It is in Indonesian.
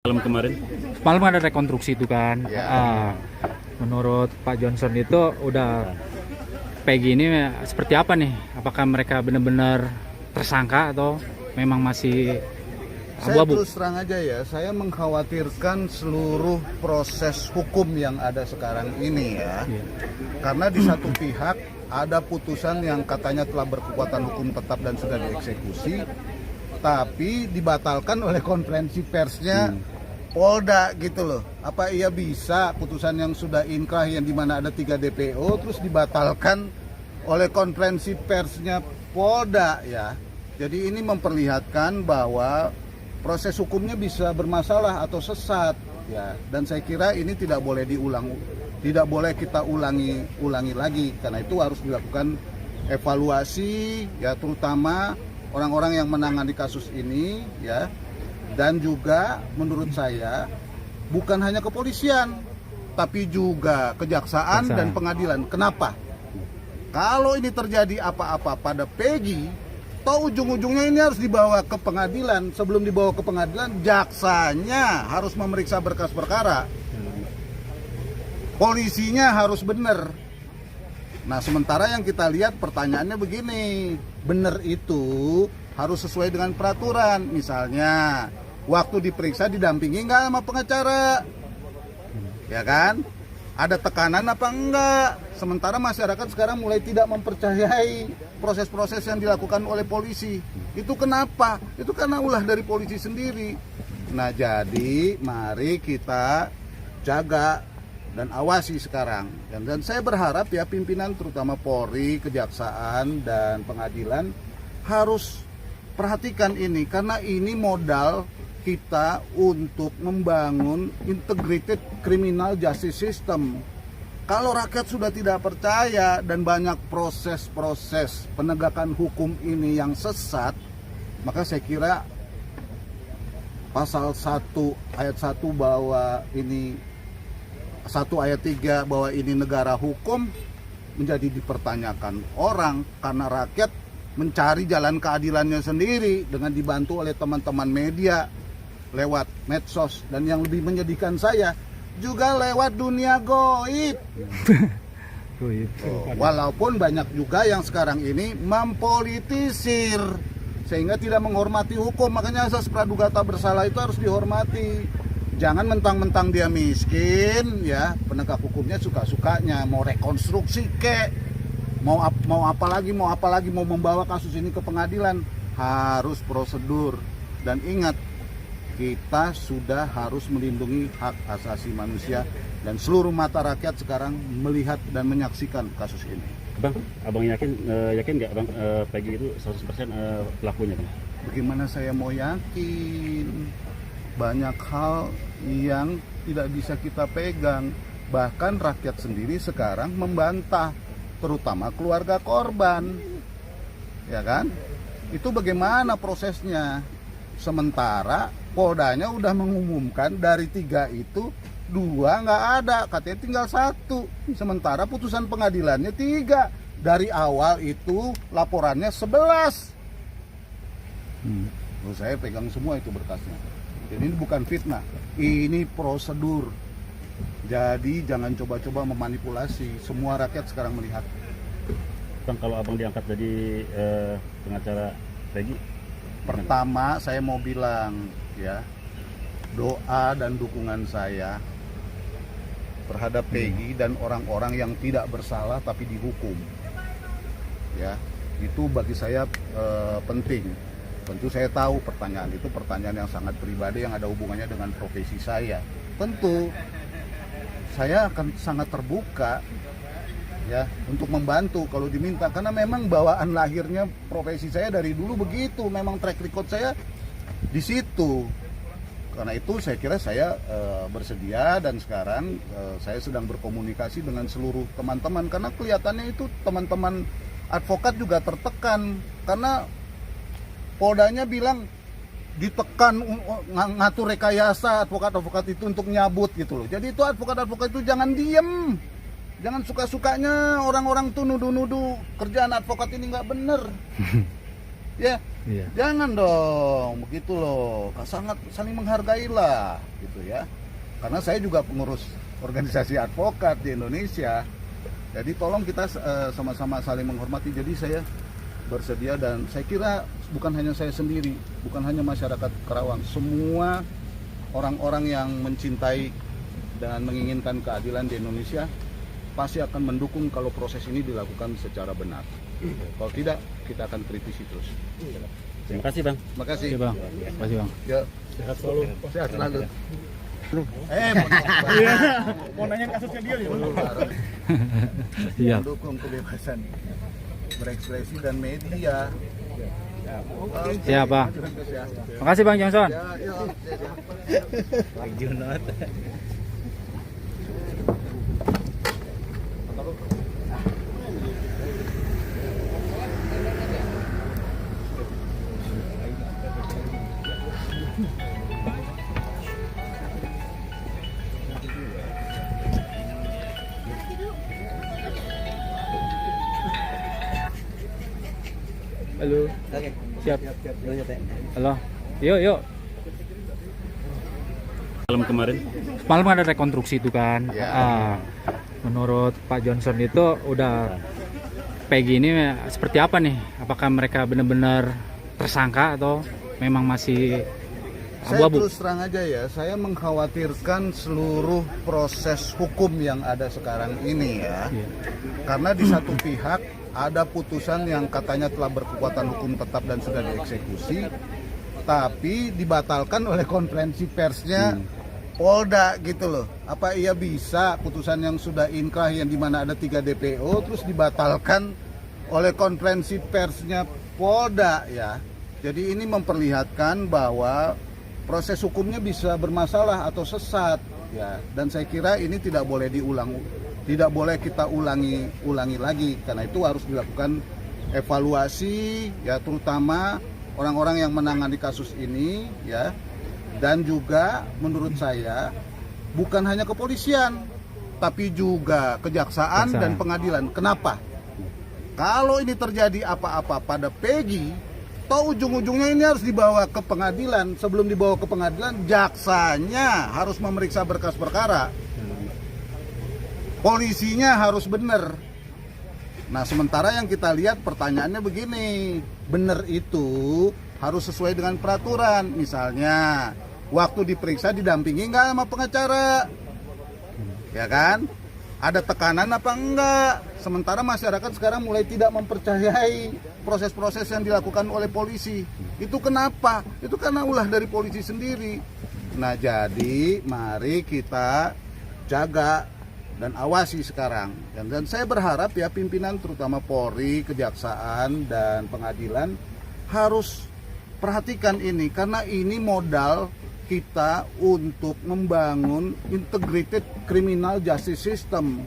Malam kemarin. Malam ada rekonstruksi itu kan. Menurut Pak Johnson itu udah Peggy ini seperti apa nih? Apakah mereka benar-benar tersangka atau memang masih Saya abu-abu? terus terang aja ya, saya mengkhawatirkan seluruh proses hukum yang ada sekarang ini ya. Karena di satu pihak ada putusan yang katanya telah berkekuatan hukum tetap dan sudah dieksekusi, tapi dibatalkan oleh konferensi persnya Polda gitu loh. Apa ia bisa putusan yang sudah inkrah yang dimana ada 3 DPO terus dibatalkan oleh konferensi persnya Polda ya. Jadi ini memperlihatkan bahwa proses hukumnya bisa bermasalah atau sesat ya. Dan saya kira ini tidak boleh diulang, tidak boleh kita ulangi lagi. Karena itu harus dilakukan evaluasi ya, terutama orang-orang yang menangani kasus ini ya. Dan juga menurut saya bukan hanya kepolisian tapi juga kejaksaan dan pengadilan. Kenapa? Kalau ini terjadi apa-apa pada Peggy, toh ujung-ujungnya ini harus dibawa ke pengadilan. Sebelum dibawa ke pengadilan, jaksanya harus memeriksa berkas perkara. Polisinya harus benar. Nah, sementara yang kita lihat pertanyaannya begini, benar itu harus sesuai dengan peraturan. Misalnya, waktu diperiksa didampingi nggak sama pengacara? Ya kan? Ada tekanan apa enggak? Sementara masyarakat sekarang mulai tidak mempercayai proses-proses yang dilakukan oleh polisi. Itu kenapa? Itu karena ulah dari polisi sendiri. Nah, jadi mari kita jaga dan awasi sekarang. Dan saya berharap ya pimpinan terutama Polri, Kejaksaan dan Pengadilan harus perhatikan ini karena ini modal kita untuk membangun integrated criminal justice system. Kalau rakyat sudah tidak percaya dan banyak proses-proses penegakan hukum ini yang sesat, maka saya kira pasal 1 ayat 1 bahwa ini 1 ayat 3 bahwa ini negara hukum menjadi dipertanyakan orang karena rakyat mencari jalan keadilannya sendiri dengan dibantu oleh teman-teman media lewat medsos dan yang lebih menyedihkan saya juga lewat dunia goib. Walaupun banyak juga yang sekarang ini mempolitisir sehingga tidak menghormati hukum. Makanya asas praduga tak bersalah itu harus dihormati. Jangan mentang-mentang dia miskin ya, penegak hukumnya suka-sukanya mau rekonstruksi kek, mau apa lagi mau membawa kasus ini ke pengadilan, harus prosedur. Dan ingat, kita sudah harus melindungi hak asasi manusia dan seluruh mata rakyat sekarang melihat dan menyaksikan kasus ini. Abang yakin nggak Bang Peggy itu 100% pelakunya Bang? Bagaimana saya mau yakin? Banyak hal yang tidak bisa kita pegang. Bahkan rakyat sendiri sekarang membantah, terutama keluarga korban. Ya kan? Itu bagaimana prosesnya? Sementara Poldanya udah mengumumkan dari 3 itu 2 nggak ada, katanya tinggal 1. Sementara putusan pengadilannya 3. Dari awal itu laporannya 11. Saya pegang semua itu berkasnya. Jadi ini bukan fitnah, ini prosedur. Jadi jangan coba-coba memanipulasi. Semua rakyat sekarang melihat. Bang, kalau abang diangkat jadi pengacara Peggy, pertama saya mau bilang ya, doa dan dukungan saya terhadap Peggy dan orang-orang yang tidak bersalah tapi dihukum ya, itu bagi saya penting. Tentu saya tahu pertanyaan itu pertanyaan yang sangat pribadi yang ada hubungannya dengan profesi saya. Tentu saya akan sangat terbuka ya untuk membantu kalau diminta, karena memang bawaan lahirnya profesi saya dari dulu begitu, memang track record saya di situ. Karena itu saya kira saya bersedia dan sekarang saya sedang berkomunikasi dengan seluruh teman-teman karena kelihatannya itu teman-teman advokat juga tertekan karena Poldanya bilang ditekan ngatur rekayasa advokat-advokat itu untuk nyabut gitu loh. Jadi itu advokat-advokat itu jangan diem. Jangan suka-sukanya orang-orang tuh nuduh-nuduh kerjaan advokat ini nggak bener. Ya, Iya. Jangan dong begitu loh, sangat saling menghargailah gitu ya. Karena saya juga pengurus organisasi advokat di Indonesia, jadi tolong kita sama-sama saling menghormati. Jadi saya bersedia, dan saya kira bukan hanya saya sendiri, bukan hanya masyarakat Karawang, semua orang-orang yang mencintai dan menginginkan keadilan di Indonesia pasti akan mendukung kalau proses ini dilakukan secara benar. Kalau tidak, kita akan kritisi terus. Terima kasih Bang. Terima kasih. Oke bang, terima kasih bang. Ya, Sehat selalu. sehat selalu. Mau nanya kasusnya dia nih. Iya. Mendukung kebebasan berekspresi dan media. Siap bang. Ya, Makasih bang Johnson. ya, ya. Halo. Siap. Halo. Yuk. Malam kemarin Malam ada rekonstruksi itu kan. Ya. Menurut Pak Johnson itu udah Peggy ini seperti apa nih? Apakah mereka benar-benar tersangka atau memang masih Saya abu-abu? terus terang aja ya, saya mengkhawatirkan seluruh proses hukum yang ada sekarang ini ya. Iya. Karena di satu pihak ada putusan yang katanya telah berkekuatan hukum tetap dan sudah dieksekusi, tapi dibatalkan oleh konferensi persnya Polda gitu loh. Apa ia bisa putusan yang sudah inkrah yang dimana ada 3 DPO terus dibatalkan oleh konferensi persnya Polda ya. Jadi ini memperlihatkan bahwa proses hukumnya bisa bermasalah atau sesat ya. Dan saya kira ini tidak boleh diulang, tidak boleh kita ulangi lagi. Karena itu harus dilakukan evaluasi ya, terutama orang-orang yang menangani kasus ini ya. Dan juga menurut saya bukan hanya kepolisian, tapi juga kejaksaan dan pengadilan. Kenapa? Kalau ini terjadi apa-apa pada Peggy, toh ujung-ujungnya ini harus dibawa ke pengadilan. Sebelum dibawa ke pengadilan, jaksanya harus memeriksa berkas perkara. Polisinya harus benar. Nah, sementara yang kita lihat pertanyaannya begini, benar itu harus sesuai dengan peraturan. Misalnya, waktu diperiksa didampingi nggak sama pengacara? Ya kan? Ada tekanan apa enggak? Sementara masyarakat sekarang mulai tidak mempercayai proses-proses yang dilakukan oleh polisi. Itu kenapa? Itu karena ulah dari polisi sendiri. Nah, jadi mari kita jaga dan awasi sekarang. Dan saya berharap ya pimpinan terutama Polri, Kejaksaan, dan Pengadilan harus perhatikan ini. Karena ini modal kita untuk membangun integrated criminal justice system.